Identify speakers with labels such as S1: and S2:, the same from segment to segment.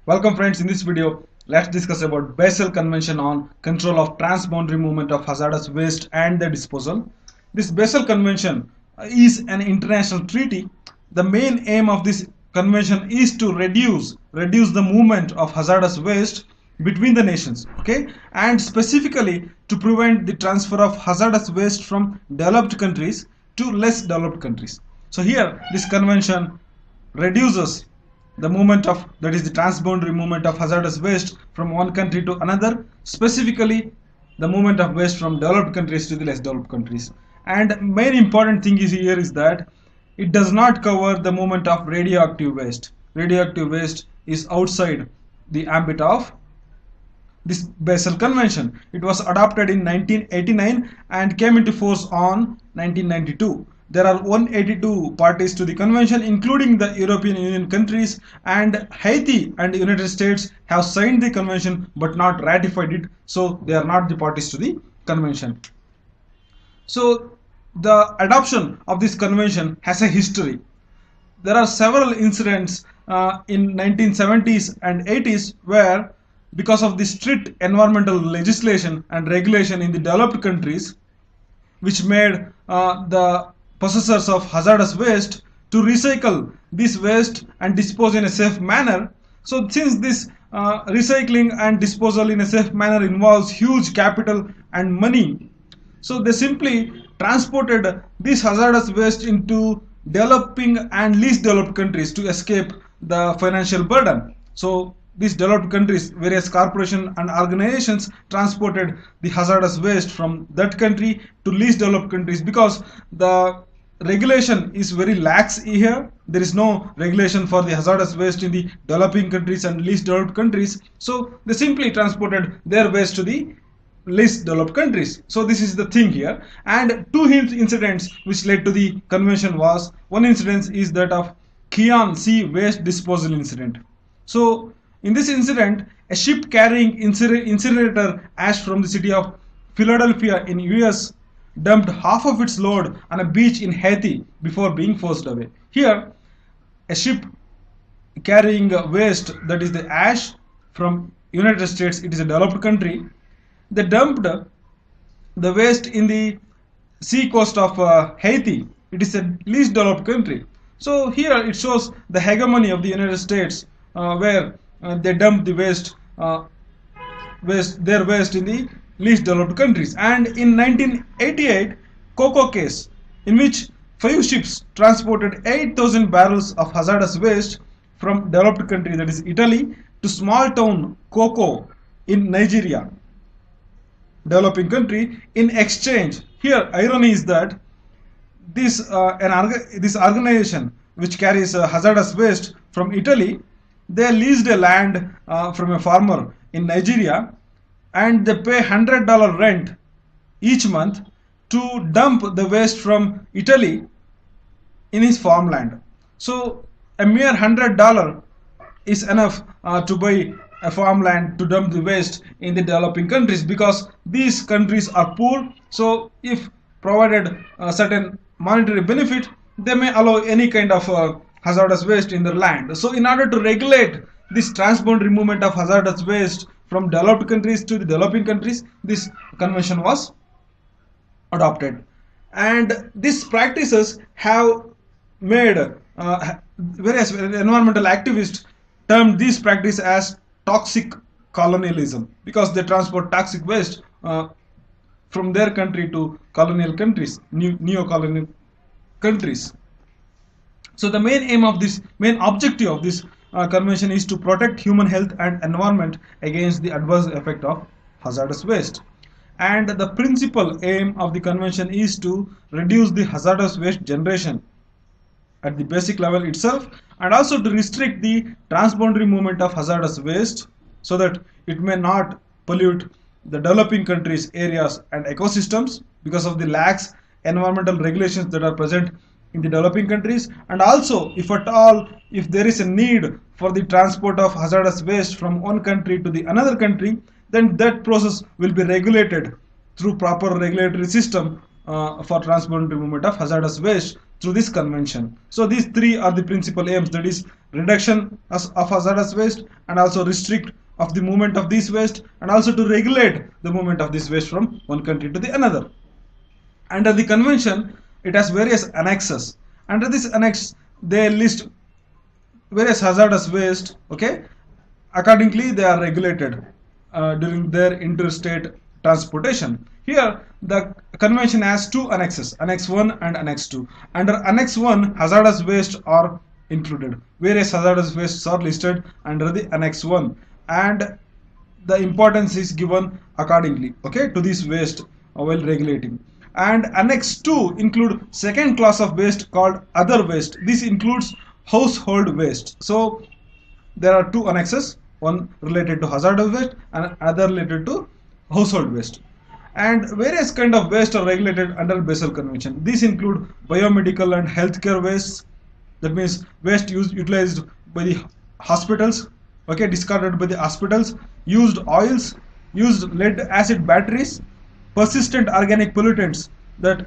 S1: Welcome friends, in this video let's discuss about Basel Convention on control of transboundary movement of hazardous waste and their disposal. This Basel Convention is an international treaty. The main aim of this convention is to reduce the movement of hazardous waste between the nations, okay, and specifically to prevent the transfer of hazardous waste from developed countries to less developed countries. So here this convention reduces the movement of, that is the transboundary movement of hazardous waste from one country to another, specifically the movement of waste from developed countries to the less developed countries. And main important thing is here is that it does not cover the movement of radioactive waste. Radioactive waste is outside the ambit of this Basel Convention. It was adopted in 1989 and came into force on 1992. There are 182 parties to the convention, including the European Union countries, and Haiti and the United States have signed the convention but not ratified it, so they are not the parties to the convention. So the adoption of this convention has a history. There are several incidents in 1970s and 80s where, because of the strict environmental legislation and regulation in the developed countries, which made the possessors of hazardous waste to recycle this waste and dispose in a safe manner. So since this recycling and disposal in a safe manner involves huge capital and money, so they simply transported this hazardous waste into developing and least developed countries to escape the financial burden. So these developed countries, various corporations and organizations transported the hazardous waste from that country to least developed countries because the regulation is very lax here. There is no regulation for the hazardous waste in the developing countries and least developed countries. So they simply transported their waste to the least developed countries. So this is the thing here. And two incidents which led to the convention was, one incident is that of Khian Sea waste disposal incident. So in this incident, a ship carrying incinerator ash from the city of Philadelphia in US dumped half of its load on a beach in Haiti before being forced away. Here, a ship carrying waste, that is the ash from United States, it is a developed country, they dumped the waste in the sea coast of Haiti. It is a least developed country. So here it shows the hegemony of the United States, where they dump the their waste in the least developed countries. And in 1988, cocoa case, in which 5 ships transported 8,000 barrels of hazardous waste from developed country, that is Italy, to small town Cocoa in Nigeria, developing country. In exchange, here irony is that this organization which carries hazardous waste from Italy, they leased a land from a farmer in Nigeria, and they pay $100 rent each month to dump the waste from Italy in his farmland. So a mere $100 is enough to buy a farmland to dump the waste in the developing countries, because these countries are poor. So if provided a certain monetary benefit, they may allow any kind of hazardous waste in their land. So in order to regulate this transboundary movement of hazardous waste from developed countries to the developing countries, this convention was adopted. And these practices have made various environmental activists termed this practice as toxic colonialism, because they transport toxic waste from their country to colonial countries, neo-colonial countries. So the main objective of this convention is to protect human health and environment against the adverse effect of hazardous waste. And the principal aim of the convention is to reduce the hazardous waste generation at the basic level itself, and also to restrict the transboundary movement of hazardous waste so that it may not pollute the developing countries' areas and ecosystems because of the lax environmental regulations that are present in the developing countries. And also, if at all, if there is a need for the transport of hazardous waste from one country to the another country, then that process will be regulated through proper regulatory system for transboundary movement of hazardous waste, through this convention. So these three are the principal aims, that is reduction of hazardous waste, and also restrict of the movement of this waste, and also to regulate the movement of this waste from one country to the another. Under the convention, it has various annexes. Under this annex, they list various hazardous waste. Okay, accordingly they are regulated during their interstate transportation. Here the convention has two annexes, annex 1 and annex 2. Under annex 1, hazardous waste are included. Various hazardous wastes are listed under the annex 1, and the importance is given accordingly, okay, to this waste while regulating. And annex 2 include second class of waste called other waste. This includes household waste. So there are two annexes, one related to hazardous waste and other related to household waste. And various kind of waste are regulated under Basel Convention. These include biomedical and healthcare wastes, that means waste utilized by the hospitals, okay, discarded by the hospitals, used oils, used lead acid batteries, persistent organic pollutants that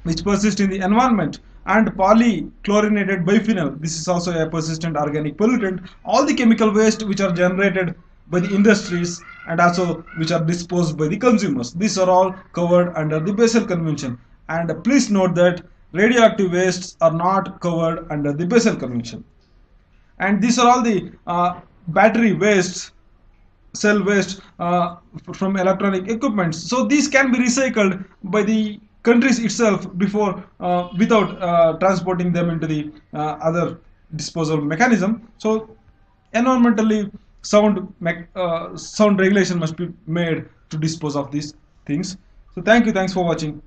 S1: which persist in the environment, and polychlorinated biphenyl. This is also a persistent organic pollutant. All the chemical waste which are generated by the industries and also which are disposed by the consumers. These are all covered under the Basel Convention. And please note that radioactive wastes are not covered under the Basel Convention. And these are all the battery wastes, cell waste from electronic equipments. So these can be recycled by the countries itself before without transporting them into the other disposal mechanism. So environmentally sound regulation must be made to dispose of these things. So thanks for watching.